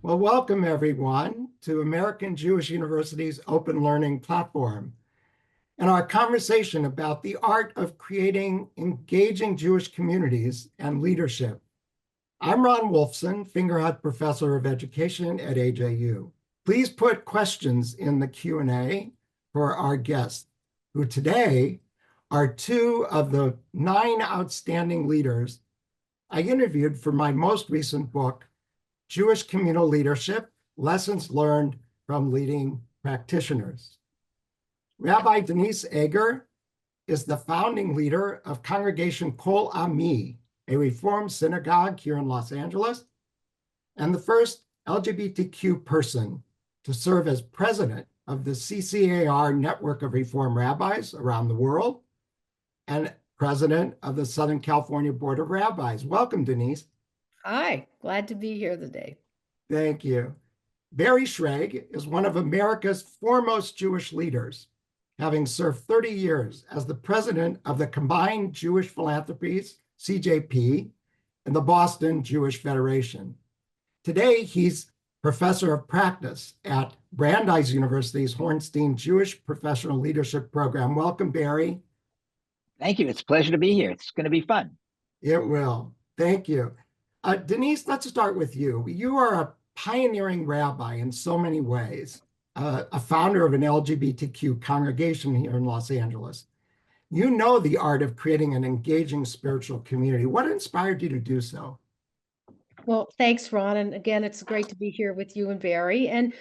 Well, welcome everyone to American Jewish University's Open Learning Platform and our conversation about the art of creating engaging Jewish communities and leadership. I'm Ron Wolfson, Fingerhut Professor of Education at AJU. Please put questions in the Q&A for our guests, who today are two of the 9 outstanding leaders I interviewed for my most recent book, Jewish Communal Leadership, Lessons Learned from Leading Practitioners. Rabbi Denise Eger is the founding leader of Congregation Kol Ami, a Reform synagogue here in Los Angeles, and the first LGBTQ person to serve as president of the CCAR network of Reform rabbis around the world, and president of the Southern California Board of Rabbis. Welcome, Denise. Hi, glad to be here today. Thank you. Barry Shrage is one of America's foremost Jewish leaders, having served 30 years as the president of the Combined Jewish Philanthropies, CJP, and the Boston Jewish Federation. Today, he's professor of practice at Brandeis University's Hornstein Jewish Professional Leadership Program. Welcome, Barry. Thank you. It's a pleasure to be here. It's going to be fun. It will. Thank you. Denise, let's start with you. You are a pioneering rabbi in so many ways, a founder of an LGBTQ congregation here in Los Angeles. You know the art of creating an engaging spiritual community. What inspired you to do so? Well, thanks, Ron. And again, it's great to be here with you and Barry. And,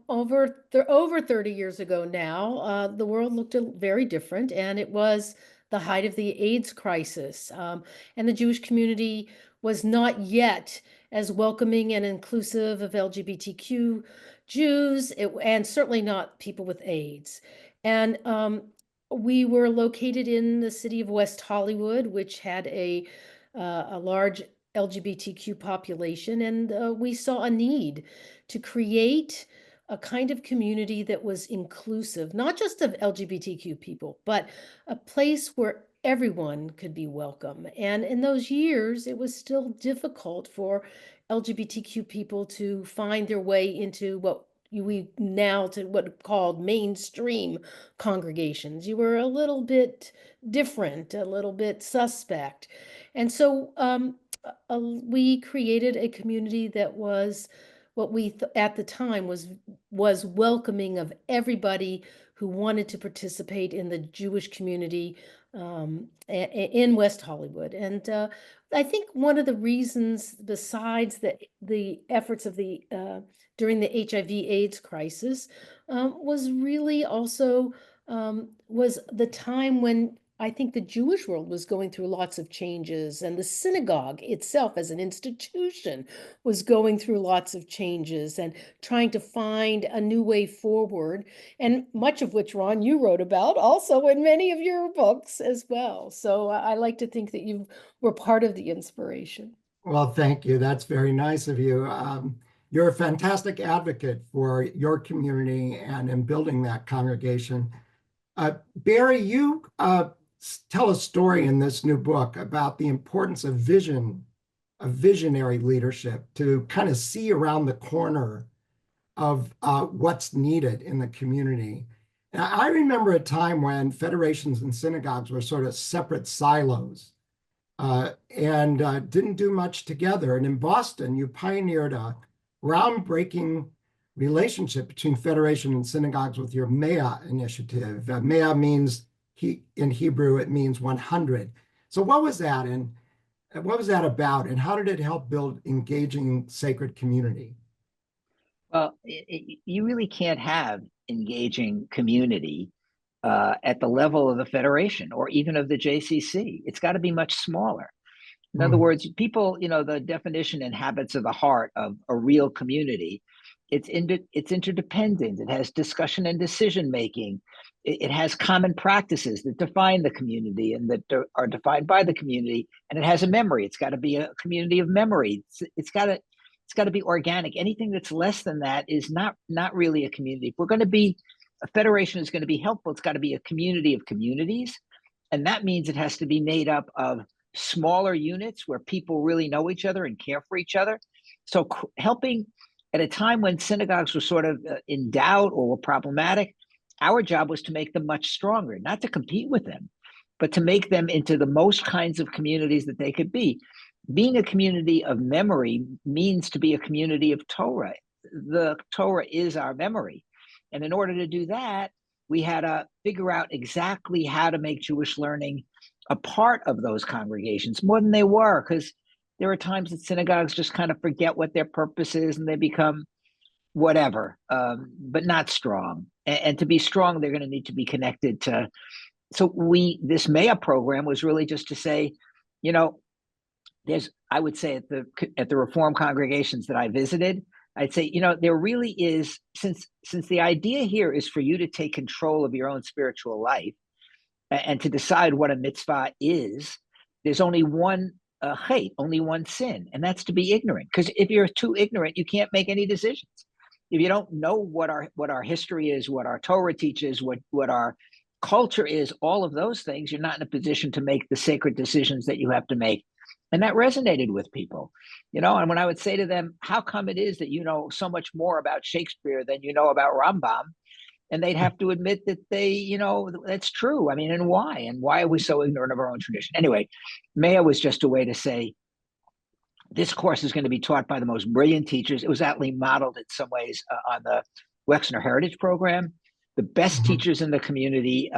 over 30 years ago now, the world looked very different, and it was the height of the AIDS crisis. And the Jewish community was not yet as welcoming and inclusive of LGBTQ Jews, and certainly not people with AIDS. And we were located in the city of West Hollywood, which had a large LGBTQ population, and we saw a need to create a kind of community that was inclusive, not just of LGBTQ people, but a place where everyone could be welcome. And in those years, it was still difficult for LGBTQ people to find their way into what called mainstream congregations. You were a little bit different, a little bit suspect. And so we created a community that was what at the time was welcoming of everybody who wanted to participate in the Jewish community in West Hollywood. And I think one of the reasons, besides the efforts of during the HIV/AIDS crisis, was really also was the time when I think the Jewish world was going through lots of changes, and the synagogue itself as an institution was going through lots of changes and trying to find a new way forward, and much of which, Ron, you wrote about also in many of your books as well. So I like to think that you were part of the inspiration. Well, thank you. That's very nice of you. You're a fantastic advocate for your community and in building that congregation. Barry, you tell a story in this new book about the importance of visionary leadership to kind of see around the corner of what's needed in the community. Now, I remember a time when federations and synagogues were sort of separate silos and didn't do much together. And in Boston, you pioneered a groundbreaking relationship between federation and synagogues with your Mea initiative. Mea means, in Hebrew, it means 100. So what was that, and what was that about, and how did it help build engaging sacred community? Well, you really can't have engaging community at the level of the Federation or even of the JCC. It's got to be much smaller. In other words, people, the definition and habits of the heart of a real community, it's interdependent. It has discussion and decision making. It has common practices that define the community and that are defined by the community. And it has a memory. It's got to be a community of memory. It's got to be organic. Anything that's less than that is not really a community. If we're going to be a federation, is going to be helpful. It's got to be a community of communities, and that means it has to be made up of smaller units where people really know each other and care for each other. So helping at a time when synagogues were sort of in doubt or were problematic, our job was to make them much stronger, not to compete with them, but to make them into the most kinds of communities that they could be. Being a community of memory means to be a community of Torah. The Torah is our memory. And in order to do that, we had to figure out exactly how to make Jewish learning a part of those congregations more than they were, because there are times that synagogues just kind of forget what their purpose is and they become whatever, but not strong. And to be strong, they're going to need to be connected to. So this Maya program was really just to say, I would say at the Reform congregations that I visited, I'd say, there really is, since the idea here is for you to take control of your own spiritual life and to decide what a mitzvah is, there's only one hate, only one sin, and that's to be ignorant. Because if you're too ignorant, you can't make any decisions. If you don't know what our history is, what our Torah teaches, what our culture is, all of those things, you're not in a position to make the sacred decisions that you have to make. And that resonated with people, and when I would say to them, how come it is that you know so much more about Shakespeare than you know about Rambam? And they'd have to admit that that's true. I mean, and why are we so ignorant of our own tradition? Anyway, Maya was just a way to say, this course is going to be taught by the most brilliant teachers. It was actually modeled in some ways on the Wexner Heritage Program, the best teachers in the community.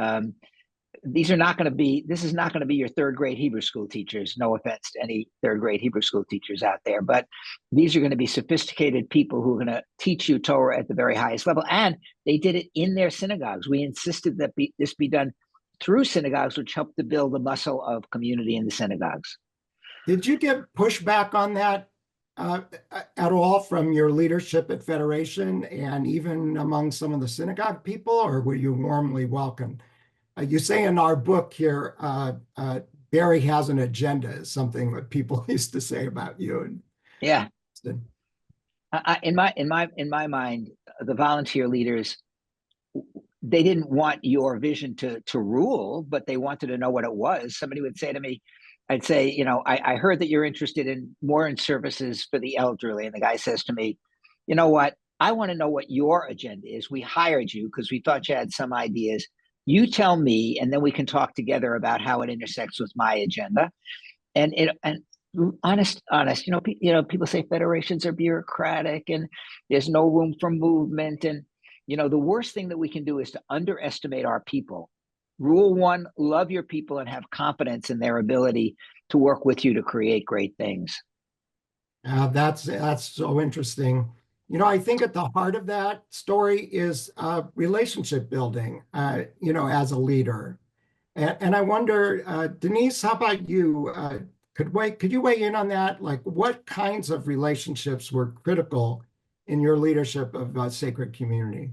This is not going to be your third grade Hebrew school teachers. No offense to any third grade Hebrew school teachers out there, but these are going to be sophisticated people who are going to teach you Torah at the very highest level. And they did it in their synagogues. We insisted that this be done through synagogues, which helped to build the muscle of community in the synagogues. Did you get pushback on that at all from your leadership at Federation and even among some of the synagogue people, or were you warmly welcomed? You say in our book here, Barry has an agenda, is something that people used to say about you. Yeah. In my mind, the volunteer leaders, they didn't want your vision to rule, but they wanted to know what it was. Somebody would say to me, I'd say, I heard that you're interested in services for the elderly. And the guy says to me, you know what? I want to know what your agenda is. We hired you because we thought you had some ideas. You tell me, and then we can talk together about how it intersects with my agenda. And honest, people say federations are bureaucratic and there's no room for movement. And, the worst thing that we can do is to underestimate our people. Rule one, love your people and have confidence in their ability to work with you to create great things. That's so interesting. I think at the heart of that story is relationship building, as a leader. And I wonder, Denise, how about you? Could you weigh in on that? Like, what kinds of relationships were critical in your leadership of Sacred Community?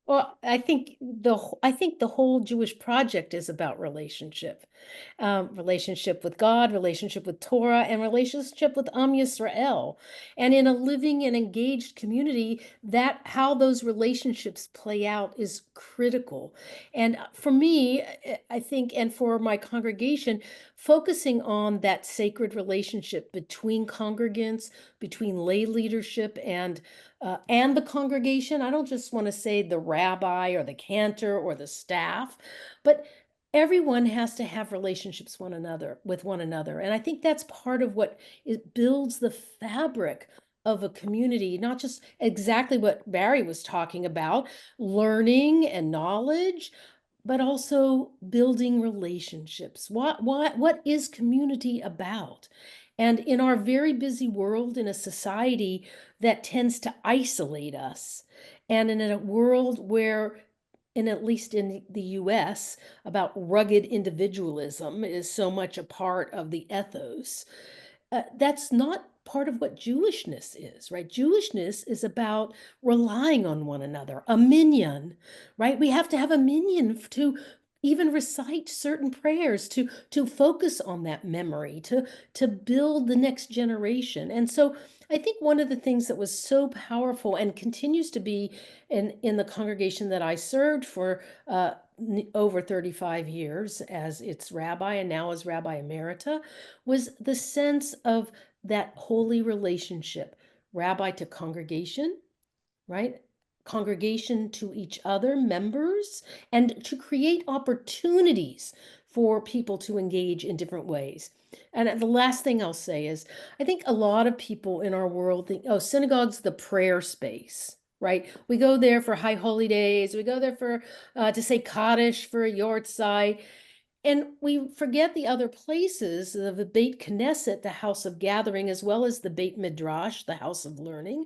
Well, I think the whole Jewish project is about relationship, relationship with God, relationship with Torah, and relationship with Am Yisrael. And in a living and engaged community, that how those relationships play out is critical. And for me, I think, and for my congregation, focusing on that sacred relationship between congregants, between lay leadership and the congregation. I don't just want to say the rabbi or the cantor or the staff, but everyone has to have relationships with one another. And I think that's part of what builds the fabric of a community, not just exactly what Barry was talking about, learning and knowledge, but also building relationships. What is community about? And in our very busy world, in a society that tends to isolate us, and in a world where, at least in the US, about rugged individualism is so much a part of the ethos, that's not part of what Jewishness is, right? Jewishness is about relying on one another, a minyan, right? We have to have a minyan to even recite certain prayers, to focus on that memory, to build the next generation. And so I think one of the things that was so powerful and continues to be in the congregation that I served for over 35 years as its rabbi and now as Rabbi Emerita was the sense of that holy relationship rabbi to congregation, right? Congregation to each other, members, and to create opportunities for people to engage in different ways. And the last thing I'll say is, I think a lot of people in our world think, oh, synagogue's the prayer space, right? We go there for high holy days. We go there for to say Kaddish for a yortzeit. And we forget the other places of the Beit Knesset, the house of gathering, as well as the Beit Midrash, the house of learning.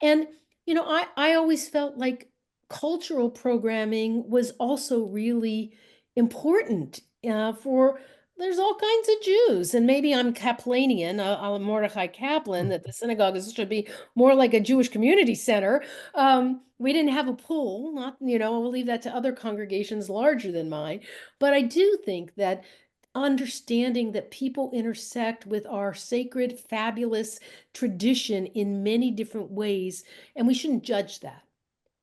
And, I always felt like cultural programming was also really important there's all kinds of Jews. And maybe I'm Kaplanian, I'm Mordechai Kaplan, that the synagogue should be more like a Jewish community center. We didn't have a pool, not, we'll leave that to other congregations larger than mine. But I do think that understanding that people intersect with our sacred, fabulous tradition in many different ways, and we shouldn't judge that.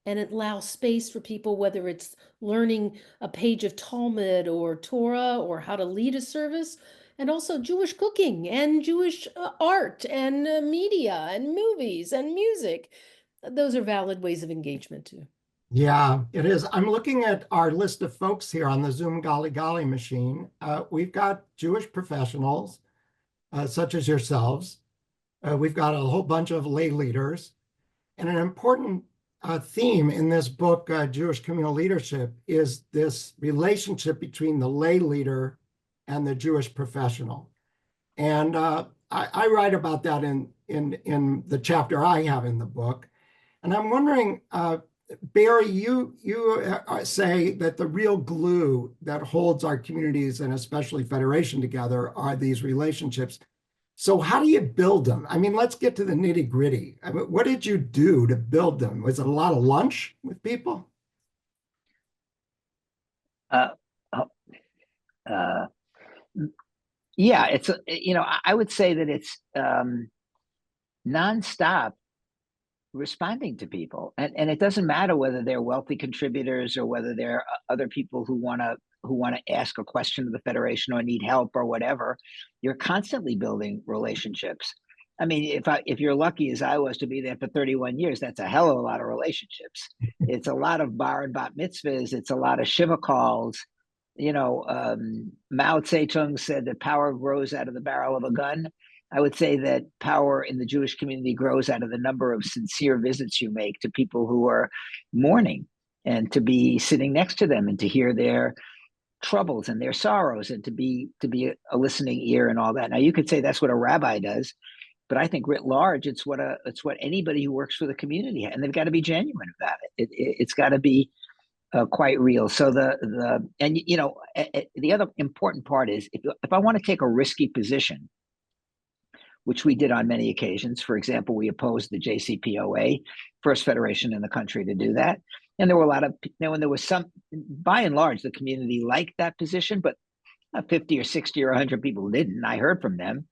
And it allows space for people, whether it's learning a page of Talmud or Torah or how to lead a service, and also Jewish cooking and Jewish art and media and movies and music. Those are valid ways of engagement too. Yeah, it is. I'm looking at our list of folks here on the Zoom Golly Golly machine. We've got Jewish professionals, such as yourselves. We've got a whole bunch of lay leaders. And an important theme in this book, Jewish Communal Leadership, is this relationship between the lay leader and the Jewish professional. And I write about that in the chapter I have in the book. And I'm wondering, Barry, you say that the real glue that holds our communities and especially Federation together are these relationships. So how do you build them? I mean, let's get to the nitty gritty. I mean, what did you do to build them? Was it a lot of lunch with people? Yeah, it's, I would say that it's nonstop responding to people, and it doesn't matter whether they're wealthy contributors or whether they're other people who want to ask a question to the Federation or need help or whatever. You're constantly building relationships. I mean, if you're lucky as I was to be there for 31 years, that's a hell of a lot of relationships. It's a lot of bar and bat mitzvahs. It's a lot of shiva calls. Mao Zedong said that power grows out of the barrel of a gun. I would say that power in the Jewish community grows out of the number of sincere visits you make to people who are mourning, and to be sitting next to them and to hear their troubles and their sorrows, and to be a listening ear and all that. Now, you could say that's what a rabbi does, but I think writ large, it's what anybody who works for the community, and they've got to be genuine about it. It's got to be quite real. So the other important part is if I want to take a risky position, which we did on many occasions. For example, we opposed the JCPOA, first federation in the country to do that. And there were a lot of, when there was some, by and large, the community liked that position, but 50 or 60 or 100 people didn't. I heard from them.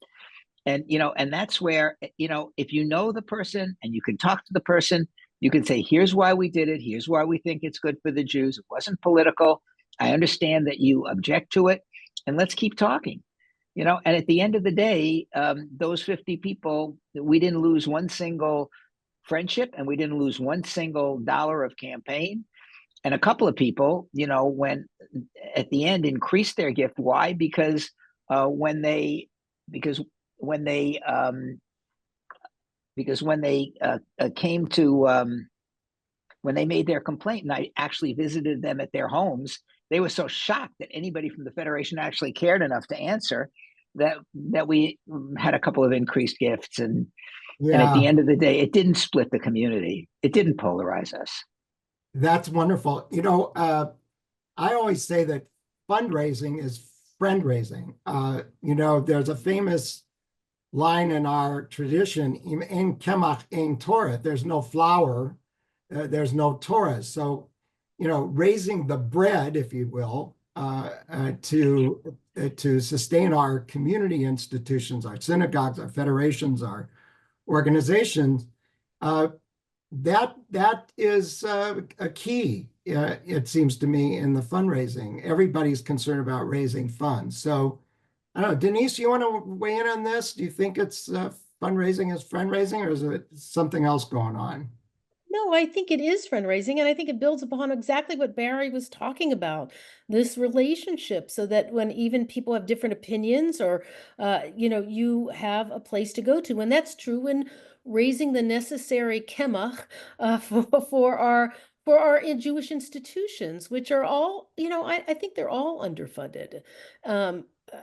And, and that's where, if you know the person and you can talk to the person, you can say, here's why we did it. Here's why we think it's good for the Jews. It wasn't political. I understand that you object to it, and let's keep talking. And at the end of the day, those 50 people, we didn't lose one single friendship, and we didn't lose one single dollar of campaign. And a couple of people, when at the end increased their gift. Why? Because when they came to when they made their complaint, and I actually visited them at their homes, they were so shocked that anybody from the Federation actually cared enough to answer that we had a couple of increased gifts. And at the end of the day, it didn't split the community. It didn't polarize us. That's wonderful. I always say that fundraising is friend raising. There's a famous line in our tradition, "Ein kemach, ein Torah." There's no flour, there's no Torah. So, raising the bread, if you will, to sustain our community institutions, our synagogues, our federations, our organizations, that is a key, it seems to me, in the fundraising. Everybody's concerned about raising funds. So, I don't know, Denise, you want to weigh in on this? Do you think it's fundraising is fundraising, or is it something else going on? No, I think it is fundraising, and I think it builds upon exactly what Barry was talking about, this relationship, so that when even people have different opinions or, you have a place to go to. And that's true in raising the necessary kemach for our Jewish institutions, which are all, I think they're all underfunded.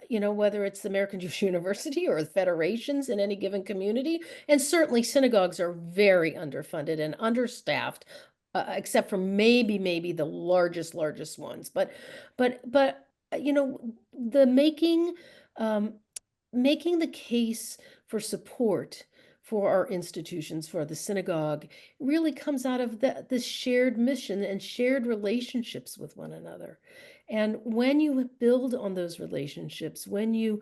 Whether it's the American Jewish University or the federations in any given community. And certainly synagogues are very underfunded and understaffed, except for maybe the largest ones. The making the case for support for our institutions, for the synagogue, really comes out of this shared mission and shared relationships with one another. And when you build on those relationships, when you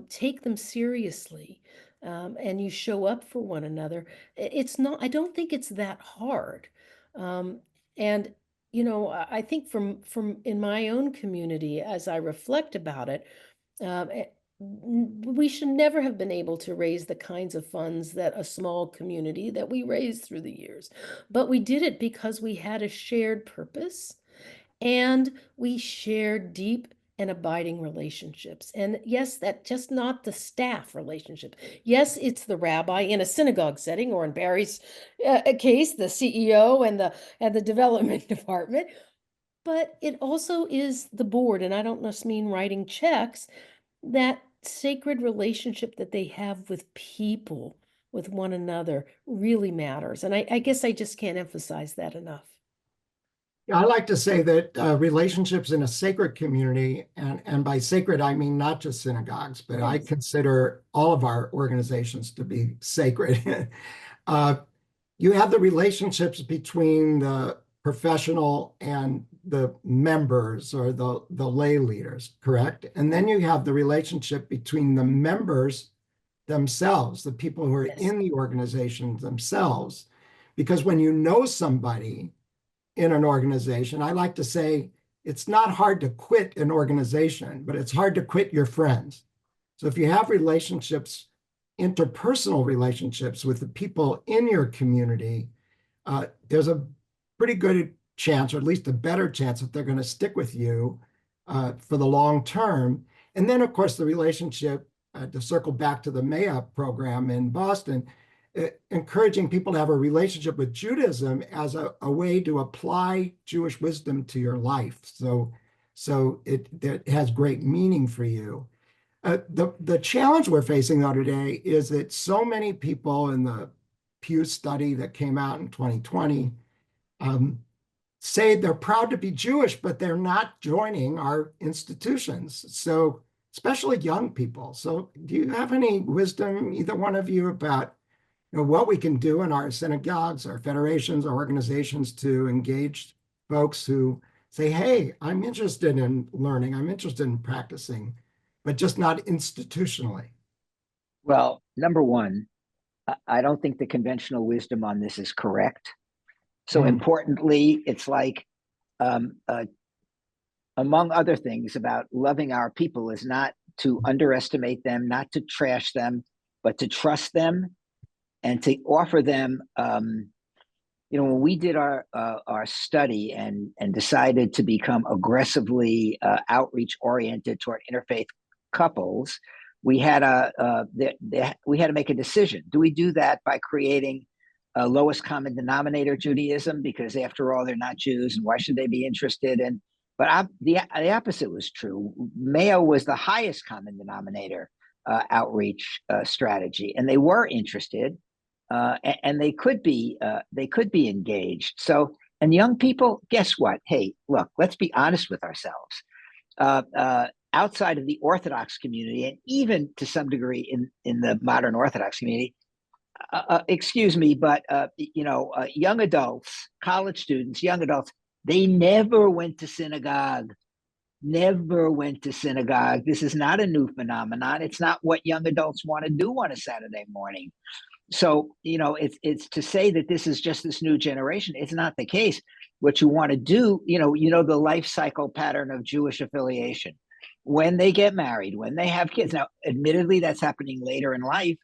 take them seriously, and you show up for one another, it's not, I don't think it's that hard. And I think from in my own community, as I reflect about it, we should never have been able to raise the kinds of funds that a small community that we raised through the years. But we did it because we had a shared purpose, and we shared deep and abiding relationships. And yes, that just not the staff relationship. Yes, it's the rabbi in a synagogue setting, or in Barry's case, the CEO and the development department. But it also is the board, and I don't just mean writing checks, that sacred relationship that they have with people, with one another, really matters. And I guess I just can't emphasize that enough. I like to say that relationships in a sacred community, and by sacred, I mean not just synagogues, but I Yes. consider all of our organizations to be sacred. You have the relationships between the professional and the members, or the lay leaders, correct? And then you have the relationship between the members themselves, the people who are Yes. in the organization themselves. Because when you know somebody in an organization, I like to say it's not hard to quit an organization, but it's hard to quit your friends. So if you have relationships, interpersonal relationships with the people in your community, there's a pretty good chance, or at least a better chance, that they're going to stick with you for the long term. And then, of course, the relationship, to circle back to the MEA program in Boston, encouraging people to have a relationship with Judaism as a way to apply Jewish wisdom to your life. So it has great meaning for you. The challenge we're facing, though, today is that so many people in the Pew study that came out in 2020 say they're proud to be Jewish, but they're not joining our institutions. So especially young people. So do you have any wisdom, either one of you, about what we can do in our synagogues, our federations, our organizations, to engage folks who say, hey, I'm interested in learning, I'm interested in practicing, but just not institutionally? Well, number one, I don't think the conventional wisdom on this is correct. So importantly, it's like, among other things, about loving our people is not to underestimate them, not to trash them, but to trust them and to offer them. When we did our study and decided to become aggressively outreach oriented toward interfaith couples, we had to make a decision. Do we do that by creating a lowest common denominator Judaism, because after all, they're not Jews, and why should they be interested in? But the opposite was true. Mayo was the highest common denominator outreach strategy, and they were interested, and they could be engaged. So, and young people, guess what? Hey, look, let's be honest with ourselves. Outside of the Orthodox community, and even to some degree in the modern Orthodox community, excuse me, but young adults, college students, young adults, they never went to synagogue. Never went to synagogue. This is not a new phenomenon. It's not what young adults want to do on a Saturday morning. So, it's to say that this is just this new generation. It's not the case. What you want to do, the life cycle pattern of Jewish affiliation. When they get married, when they have kids. Now, admittedly, that's happening later in life.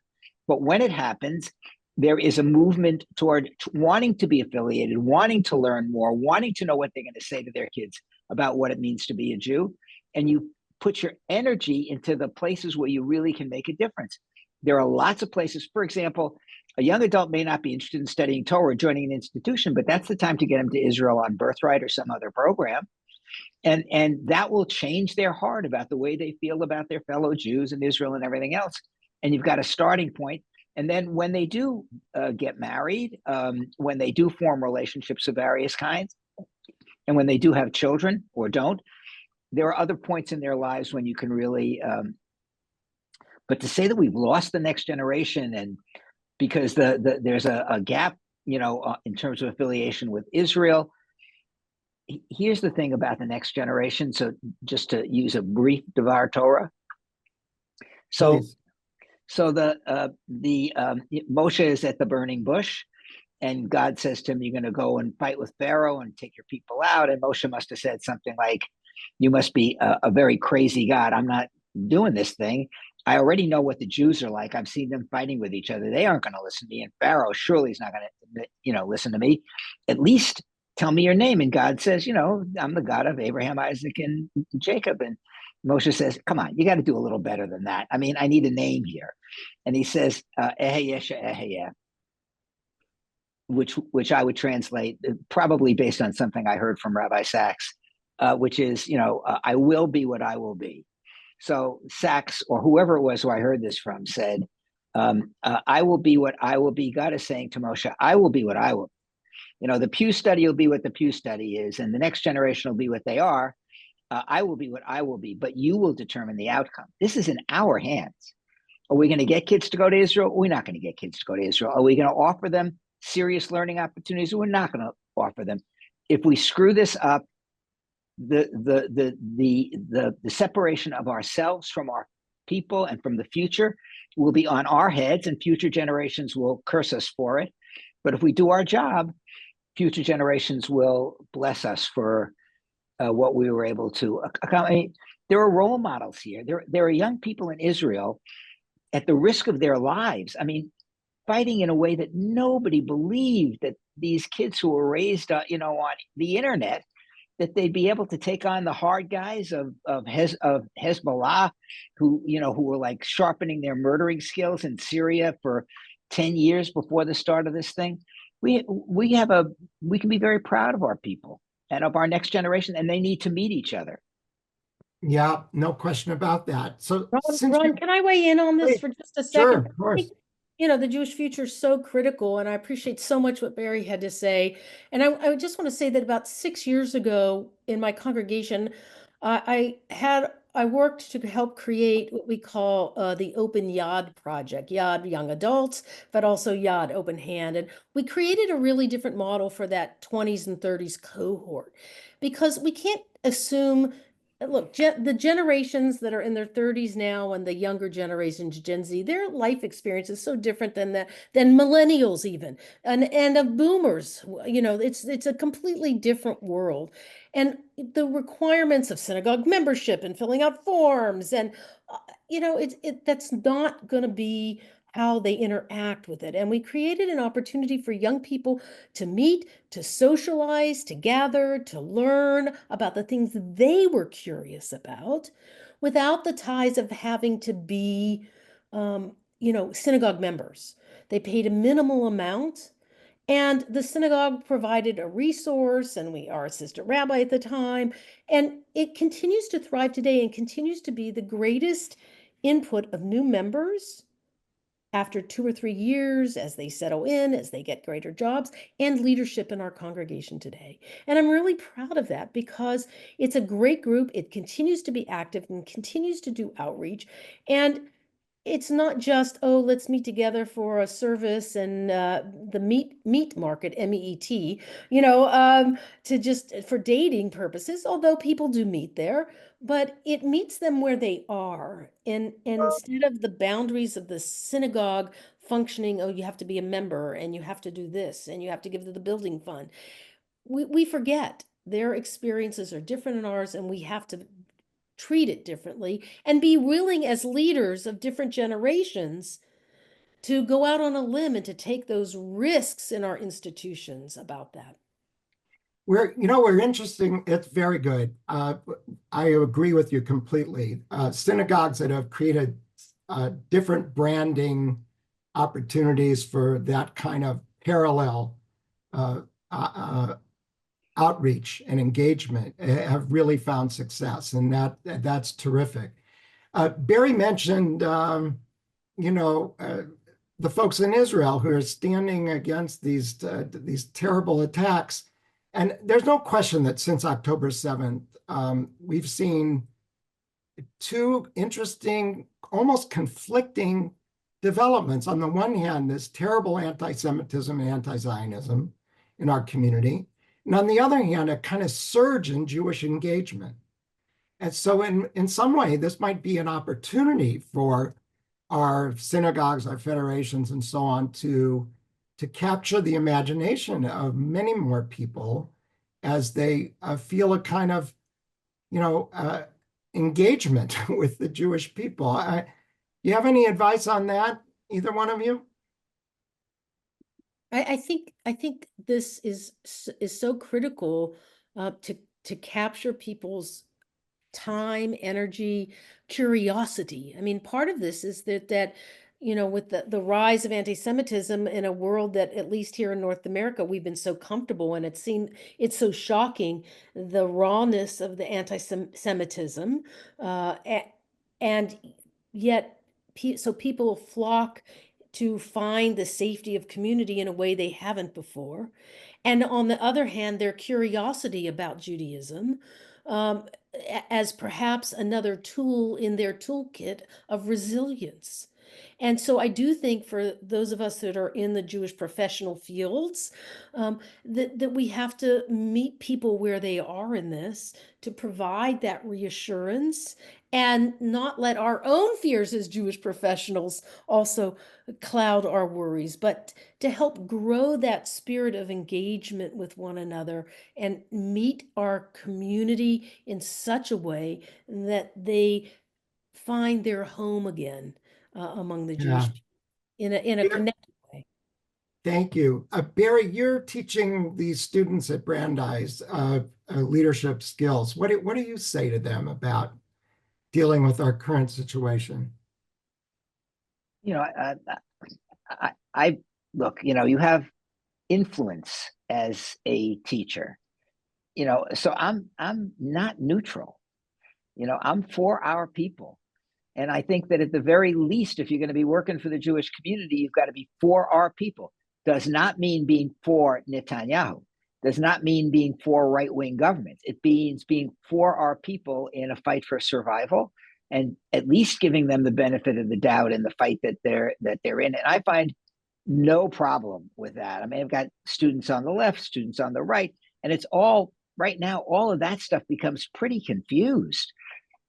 But when it happens, there is a movement toward wanting to be affiliated, wanting to learn more, wanting to know what they're going to say to their kids about what it means to be a Jew. And you put your energy into the places where you really can make a difference. There are lots of places. For example, a young adult may not be interested in studying Torah or joining an institution, but that's the time to get them to Israel on Birthright or some other program. And that will change their heart about the way they feel about their fellow Jews and Israel and everything else. And you've got a starting point. And then when they do get married, when they do form relationships of various kinds, and when they do have children or don't, there are other points in their lives when you can really, but to say that we've lost the next generation, and because there's a gap, in terms of affiliation with Israel. Here's the thing about the next generation. So just to use a brief Devar Torah. So, Please. so Moshe is at the burning bush, and God says to him, "You're going to go and fight with Pharaoh and take your people out." And Moshe must have said something like, "You must be a very crazy God. I'm not doing this thing. I already know what the Jews are like. I've seen them fighting with each other. They aren't going to listen to me. And Pharaoh surely is not going to, listen to me. At least tell me your name." And God says, "I'm the God of Abraham, Isaac, and Jacob." And Moshe says, "Come on, you got to do a little better than that. I mean, I need a name here." And he says, Eheyesha Eheyeh, which I would translate probably based on something I heard from Rabbi Sachs, which is, I will be what I will be. So Sachs, or whoever it was who I heard this from, said, I will be what I will be. God is saying to Moshe, I will be what I will be. The Pew Study will be what the Pew Study is, and the next generation will be what they are. I will be what I will be, but you will determine the outcome. This is in our hands. Are we going to get kids to go to Israel? We're not going to get kids to go to Israel. Are we going to offer them serious learning opportunities? We're not going to offer them. If we screw this up, the separation of ourselves from our people and from the future will be on our heads, and future generations will curse us for it. But if we do our job, future generations will bless us for what we were able to accomplish. There are role models here. There are young people in Israel at the risk of their lives. I mean, fighting in a way that nobody believed, that these kids who were raised, on the internet, that they'd be able to take on the hard guys of Hezbollah, who were like sharpening their murdering skills in Syria for 10 years before the start of this thing. We can be very proud of our people and of our next generation, and they need to meet each other. Yeah, no question about that. So, Ron, can I weigh in on this for just a second? Sure, of course. The Jewish future is so critical, and I appreciate so much what Barry had to say. And I just want to say that about 6 years ago in my congregation, I worked to help create what we call the Open Yad project, Yad young adults, but also Yad open hand. And we created a really different model for that 20s and 30s cohort, because we can't assume. Look, the generations that are in their 30s now and the younger generations, Gen Z, their life experience is so different than millennials even, and of boomers. It's a completely different world. And the requirements of synagogue membership and filling out forms, and that's not going to be how they interact with it. And we created an opportunity for young people to meet, to socialize, to gather, to learn about the things they were curious about, without the ties of having to be, synagogue members. They paid a minimal amount, and the synagogue provided a resource, and our assistant rabbi at the time, and it continues to thrive today and continues to be the greatest input of new members after 2 or 3 years, as they settle in, as they get greater jobs, and leadership in our congregation today. And I'm really proud of that, because it's a great group. It continues to be active and continues to do outreach. And it's not just, let's meet together for a service and the meat market, MEET, to just for dating purposes, although people do meet there, but it meets them where they are. And instead of the boundaries of the synagogue functioning, you have to be a member and you have to do this and you have to give to the building fund. We forget their experiences are different than ours, and we have to treat it differently and be willing as leaders of different generations to go out on a limb and to take those risks in our institutions about that. We're interesting. It's very good. I agree with you completely. Synagogues that have created different branding opportunities for that kind of parallel outreach and engagement have really found success, and that's terrific. Barry mentioned, the folks in Israel who are standing against these terrible attacks. And there's no question that since October 7th, we've seen two interesting, almost conflicting developments. On the one hand, this terrible anti-Semitism and anti-Zionism in our community. And on the other hand, a kind of surge in Jewish engagement. And so in some way, this might be an opportunity for our synagogues, our federations, and so on to capture the imagination of many more people as they feel a kind of, engagement with the Jewish people. Do you have any advice on that, either one of you? I think this is so critical to capture people's time, energy, curiosity. I mean, part of this is that with the rise of anti-Semitism in a world that, at least here in North America, we've been so comfortable, and it's so shocking, the rawness of the anti-Semitism, and yet so people flock to find the safety of community in a way they haven't before. And on the other hand, their curiosity about Judaism, as perhaps another tool in their toolkit of resilience. And so I do think for those of us that are in the Jewish professional fields, that we have to meet people where they are in this, to provide that reassurance and not let our own fears as Jewish professionals also cloud our worries, but to help grow that spirit of engagement with one another and meet our community in such a way that they find their home again among the Jewish Yeah. people in a connected way. Thank you. Barry, you're teaching these students at Brandeis leadership skills. What do you say to them about dealing with our current situation? I look, you have influence as a teacher, so I'm not neutral. I'm for our people. And I think that at the very least, if you're going to be working for the Jewish community, you've got to be for our people. Does not mean being for Netanyahu. Does not mean being for right-wing governments. It means being for our people in a fight for survival, and at least giving them the benefit of the doubt in the fight that they're in. And I find no problem with that. I mean, I've got students on the left, students on the right, and it's all right now, all of that stuff becomes pretty confused.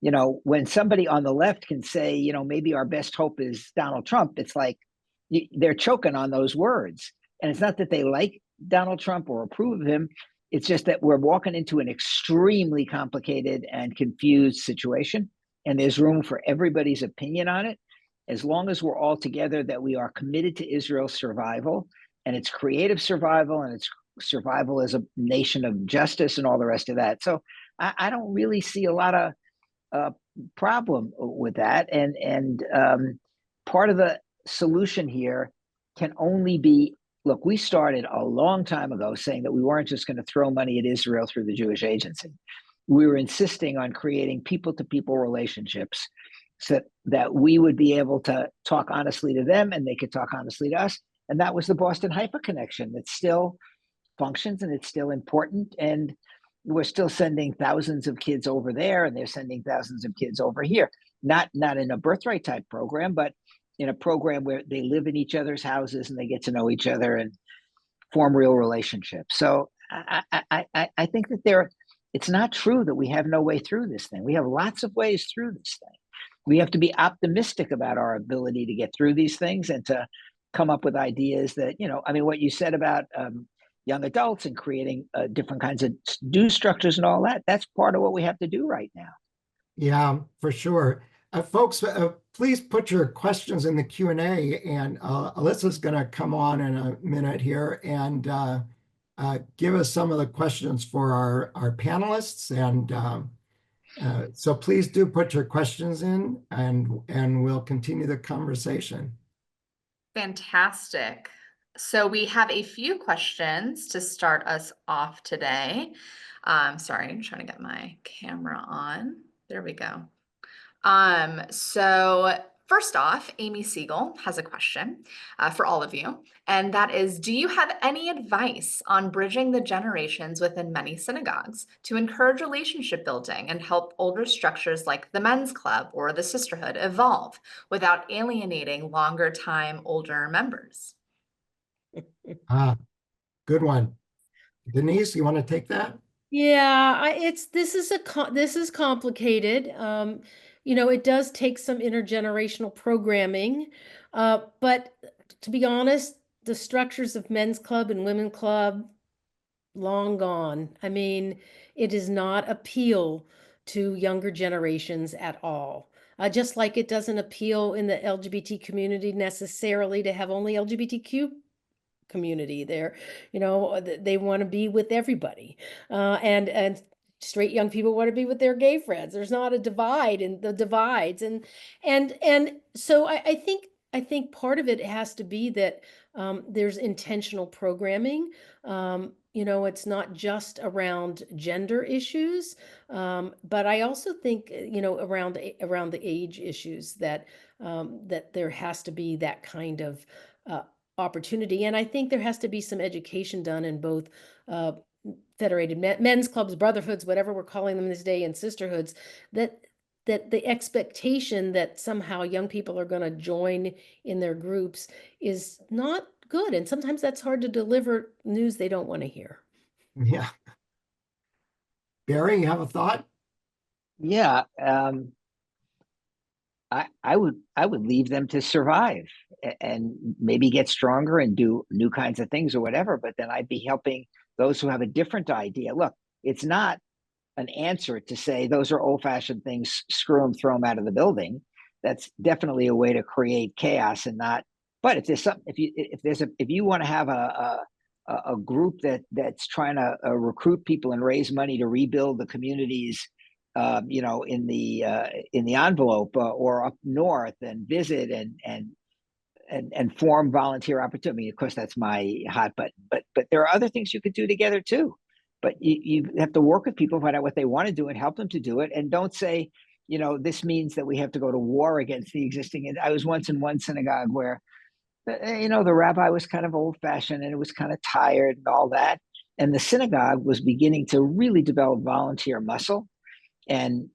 When somebody on the left can say, maybe our best hope is Donald Trump, it's like they're choking on those words. And it's not that they like Donald Trump or approve of him. It's just that we're walking into an extremely complicated and confused situation. And there's room for everybody's opinion on it. As long as we're all together, that we are committed to Israel's survival, and its creative survival, and its survival as a nation of justice and all the rest of that. So I don't really see a lot of problem with that, and part of the solution here can only be, look, we started a long time ago saying that we weren't just going to throw money at Israel through the Jewish Agency. We were insisting on creating people-to-people relationships so that we would be able to talk honestly to them and they could talk honestly to us. And that was the Boston-Haifa connection that still functions, and it's still important. And we're still sending thousands of kids over there, and they're sending thousands of kids over here. Not in a birthright type program, but in a program where they live in each other's houses and they get to know each other and form real relationships. So I think that it's not true that we have no way through this thing. We have lots of ways through this thing. We have to be optimistic about our ability to get through these things and to come up with ideas that, what you said about young adults and creating different kinds of due structures and all that, that's part of what we have to do right now. Yeah, for sure. Folks, please put your questions in the Q&A, and Alyssa's going to come on in a minute here and give us some of the questions for our panelists. And so please do put your questions in, and we'll continue the conversation. Fantastic. So we have a few questions to start us off today. Sorry, I'm trying to get my camera on. There we go. So first off, Amy Siegel has a question for all of you, and that is, do you have any advice on bridging the generations within many synagogues to encourage relationship building and help older structures like the men's club or the sisterhood evolve without alienating longer time older members? Good one. Denise, you want to take that? Yeah, this is complicated. It does take some intergenerational programming. But to be honest, the structures of men's club and women's club, long gone. I mean, it does not appeal to younger generations at all. Just like it doesn't appeal in the LGBT community necessarily to have only LGBTQ community there. They want to be with everybody, and straight young people want to be with their gay friends. There's not a divide in the divides, and so I think part of it has to be that there's intentional programming. It's not just around gender issues, but I also think around the age issues that there has to be that kind of opportunity. And I think there has to be some education done in both federated men's clubs, brotherhoods, whatever we're calling them this day, and sisterhoods, that the expectation that somehow young people are going to join in their groups is not good. And sometimes that's hard to deliver news they don't want to hear. Yeah. Barry, you have a thought? Yeah, I would leave them to survive and maybe get stronger and do new kinds of things or whatever. But then I'd be helping those who have a different idea. Look, it's not an answer to say those are old-fashioned things, screw them, throw them out of the building. That's definitely a way to create chaos and not. But if there's some, if you want to have a group that's trying to recruit people and raise money to rebuild the communities, in the envelope or up north, and visit and form volunteer opportunity. I mean, of course, that's my hot button. But there are other things you could do together too. But you have to work with people, find out what they want to do, and help them to do it. And don't say, this means that we have to go to war against the existing. I was once in one synagogue where, the rabbi was kind of old-fashioned and it was kind of tired and all that. And the synagogue was beginning to really develop volunteer muscle and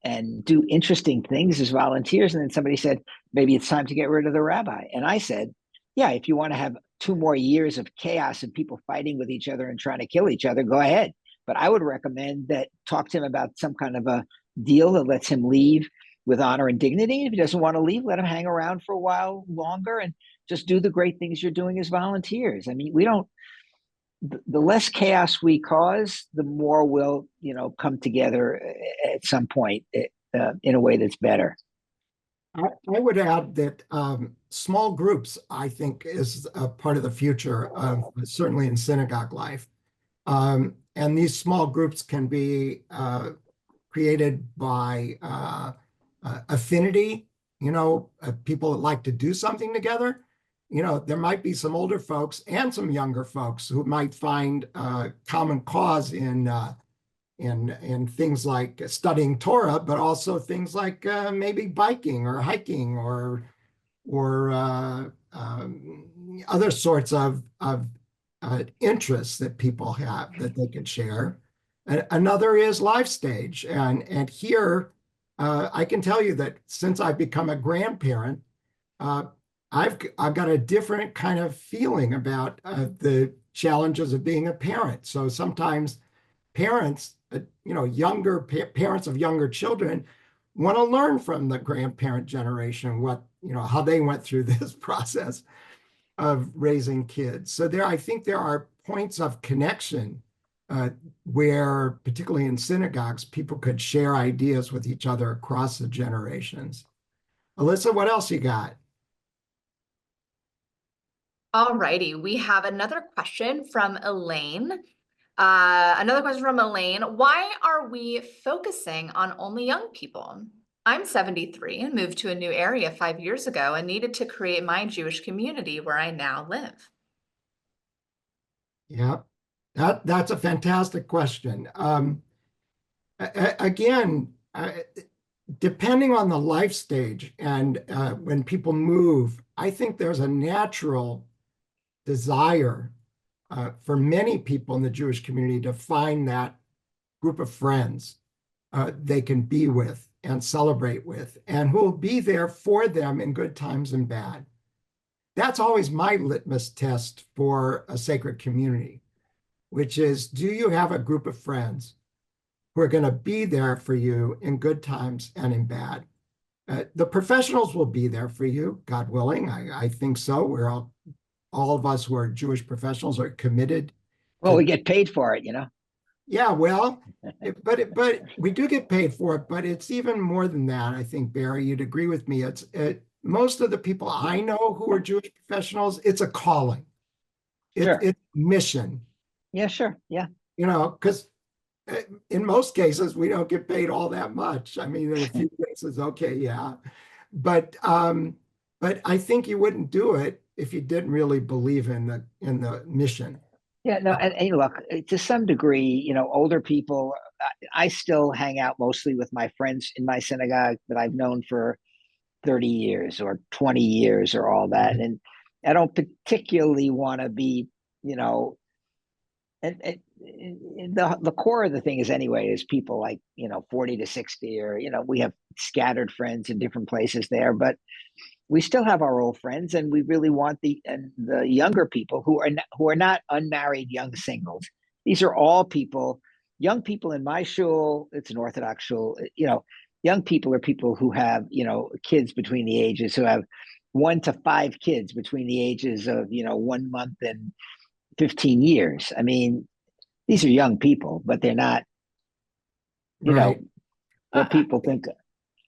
do interesting things as volunteers. And then somebody said, maybe it's time to get rid of the rabbi. And I said, yeah, if you want to have 2 more years of chaos and people fighting with each other and trying to kill each other, go ahead. But I would recommend that talk to him about some kind of a deal that lets him leave with honor and dignity. If he doesn't want to leave, let him hang around for a while longer and just do the great things you're doing as volunteers. I mean, the less chaos we cause, the more we'll, come together at some point in a way that's better. I would add that small groups, I think, is a part of the future of certainly in synagogue life. And these small groups can be created by affinity, people that like to do something together. There might be some older folks and some younger folks who might find common cause in things like studying Torah, but also things like maybe biking or hiking or other sorts of interests that people have that they can share. Another is life stage, and here I can tell you that since I've become a grandparent, I've got a different kind of feeling about the challenges of being a parent. So sometimes parents, younger parents of younger children, want to learn from the grandparent generation how they went through this process of raising kids. So I think there are points of connection where, particularly in synagogues, people could share ideas with each other across the generations. Alyssa, what else you got? All righty, we have another question from Elaine. Why are we focusing on only young people? I'm 73 and moved to a new area 5 years ago and needed to create my Jewish community where I now live. Yeah, that's a fantastic question. Again, depending on the life stage and when people move, I think there's a natural desire for many people in the Jewish community to find that group of friends they can be with and celebrate with, and who will be there for them in good times and bad. That's always my litmus test for a sacred community, which is, do you have a group of friends who are going to be there for you in good times and in bad? The professionals will be there for you, God willing. I think so. We're all of us who are Jewish professionals are committed. Well, we get paid for it, Yeah, well, but we do get paid for it, but it's even more than that. I think, Barry, you'd agree with me. Most of the people I know who are Jewish professionals, it's a calling. Sure. It's mission. Yeah, sure. Yeah. Because in most cases we don't get paid all that much. I mean, in a few cases, okay, yeah, but I think you wouldn't do it if you didn't really believe in the mission. Yeah, no, and look, to some degree, older people, I still hang out mostly with my friends in my synagogue that I've known for 30 years or 20 years or all that. And I don't particularly want to be, and the core of the thing is people like, 40 to 60, or, we have scattered friends in different places there, but we still have our old friends, and we really want the younger people who are not unmarried young singles. These are all people, young people in my shul. It's an Orthodox shul. Young people are people who have kids between the ages, who have 1 to 5 kids between the ages of 1 month and 15 years. I mean, these are young people, but they're not Right. what people think.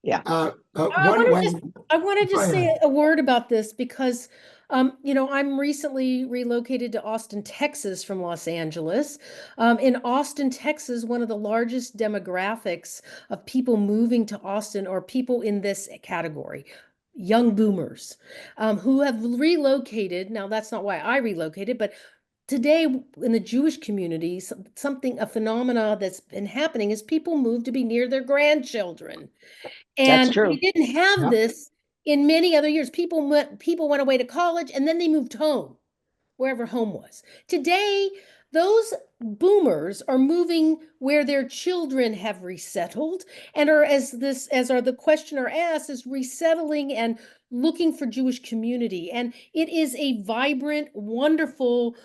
Yeah. I want to just say a word about this because, I'm recently relocated to Austin, Texas from Los Angeles. In Austin, Texas, one of the largest demographics of people moving to Austin are people in this category. Young boomers who have relocated. Now, that's not why I relocated, but today in the Jewish community, a phenomena that's been happening is people move to be near their grandchildren. That's And true. we didn't have Yep. this in many other years. People went away to college and then they moved home, wherever home was. Today, those boomers are moving where their children have resettled and are, as the questioner asked, is resettling and looking for Jewish community. And it is a vibrant, wonderful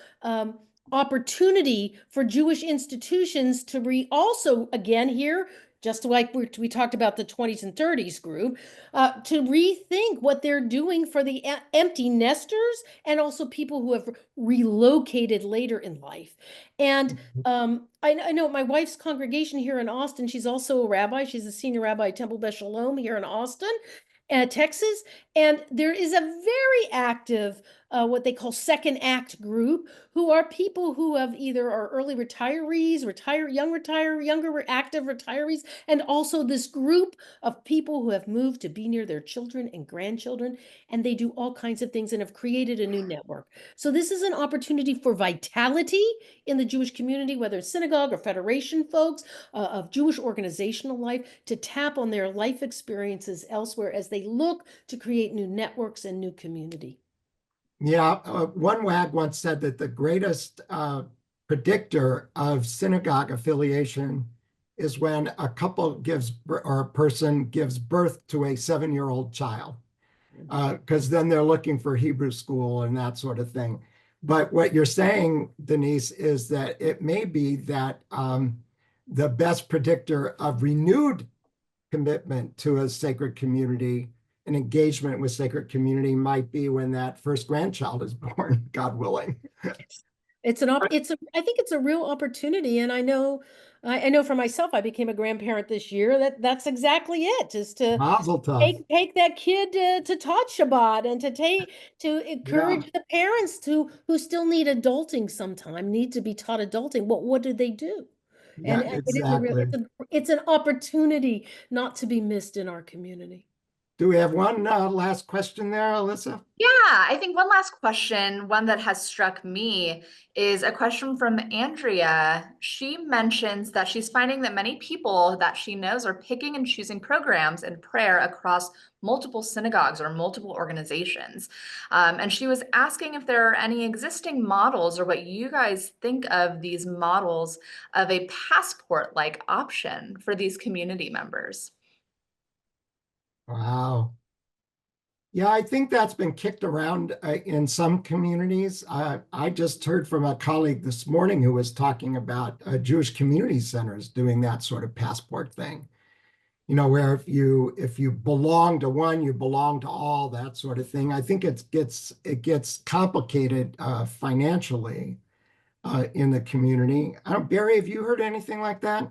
opportunity for Jewish institutions to also, again, here, just like we talked about the 20s and 30s group, to rethink what they're doing for the empty nesters and also people who have relocated later in life. And I know my wife's congregation here in Austin, she's also a rabbi. She's a senior rabbi at Temple Beth Shalom here in Austin, Texas. And there is a very active what they call second act group, who are people who have either are early retirees, younger active retirees, and also this group of people who have moved to be near their children and grandchildren, and they do all kinds of things and have created a new network. So this is an opportunity for vitality in the Jewish community, whether it's synagogue or federation folks of Jewish organizational life, to tap on their life experiences elsewhere as they look to create new networks and new community. Yeah, one wag once said that the greatest predictor of synagogue affiliation is when a couple or a person gives birth to a 7-year-old child, because then they're looking for Hebrew school and that sort of thing. But what you're saying, Denise, is that it may be that the best predictor of renewed commitment to a sacred community and engagement with sacred community might be when that first grandchild is born, God willing. It's I think it's a real opportunity. And I know for myself, I became a grandparent this year. That's exactly it, is to Mazel tov. take that kid to taught Shabbat, and to Yeah, encourage the parents who still need adulting sometime, need to be taught adulting. What do they do? yeah, And it is exactly. it's an opportunity not to be missed in our community. Do we have one last question there, Alyssa? Yeah, I think one last question, one that has struck me, is a question from Andrea. She mentions that she's finding that many people that she knows are picking and choosing programs in prayer across multiple synagogues or multiple organizations. And she was asking if there are any existing models, or what you guys think of these models of a passport-like option for these community members. Wow. Yeah, I think that's been kicked around in some communities. I just heard from a colleague this morning who was talking about Jewish community centers doing that sort of passport thing. You know, where if you belong to one, you belong to all, that sort of thing. I think it gets complicated financially in the community. Barry, have you heard anything like that?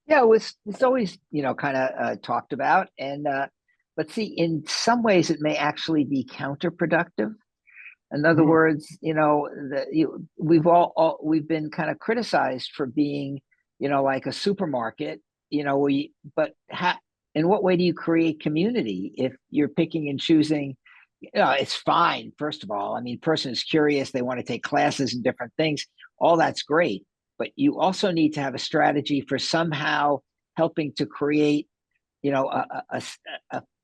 Yeah, it's always, kind of talked about. And but see, in some ways it may actually be counterproductive. In other Hmm. words, we've been kind of criticized for being, like a supermarket, but in what way do you create community if you're picking and choosing? It's fine. First of all, I mean, person is curious, they want to take classes and different things. All that's great, but you also need to have a strategy for somehow helping to create, a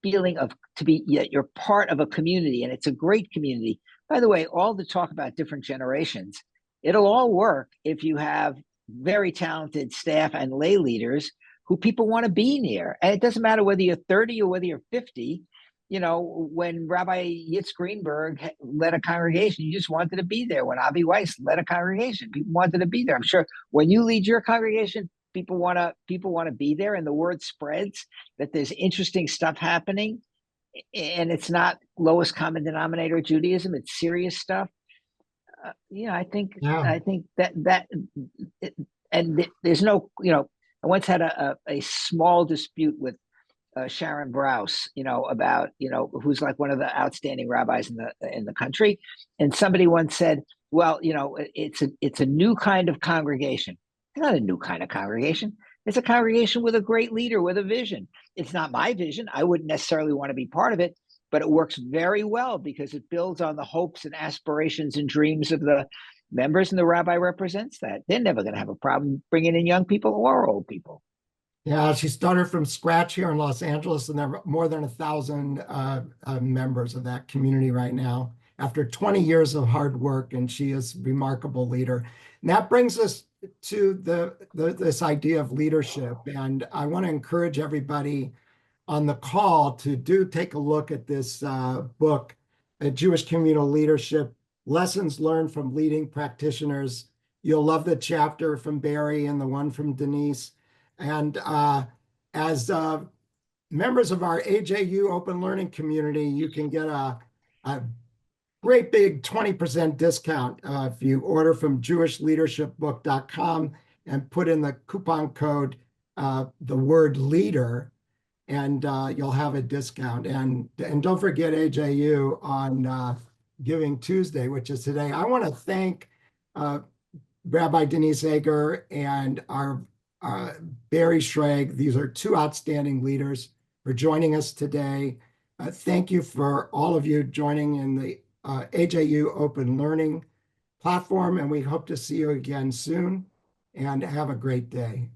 feeling of to be, you're part of a community, and it's a great community. By the way, all the talk about different generations, it'll all work if you have very talented staff and lay leaders who people want to be near. And it doesn't matter whether you're 30 or whether you're 50. When Rabbi Yitz Greenberg led a congregation, you just wanted to be there. When Avi Weiss led a congregation, people wanted to be there. I'm sure when you lead your congregation, people want to be there, and the word spreads that there's interesting stuff happening, and it's not lowest common denominator Judaism; it's serious stuff. Yeah. I think that and there's no, I once had a small dispute with Sharon Brous, about, who's like one of the outstanding rabbis in the country. And somebody once said, well, it's a new kind of congregation. It's not a new kind of congregation. It's a congregation with a great leader with a vision. It's not my vision. I wouldn't necessarily want to be part of it, but it works very well because it builds on the hopes and aspirations and dreams of the members, and the rabbi represents that. They're never going to have a problem bringing in young people or old people. Yeah, she started from scratch here in Los Angeles, and there are more than 1,000 members of that community right now after 20 years of hard work, and she is a remarkable leader. And that brings us to this idea of leadership. And I want to encourage everybody on the call to take a look at this book, Jewish Communal Leadership, Lessons Learned from Leading Practitioners. You'll love the chapter from Barry and the one from Denise. And as members of our AJU Open Learning community, you can get a great big 20% discount if you order from jewishleadershipbook.com and put in the coupon code, the word leader, and you'll have a discount. And don't forget AJU on Giving Tuesday, which is today. I want to thank Rabbi Denise Eger and our Barry Shrage. These are two outstanding leaders for joining us today. Thank you for all of you joining in the AJU Open Learning platform, and we hope to see you again soon, and have a great day.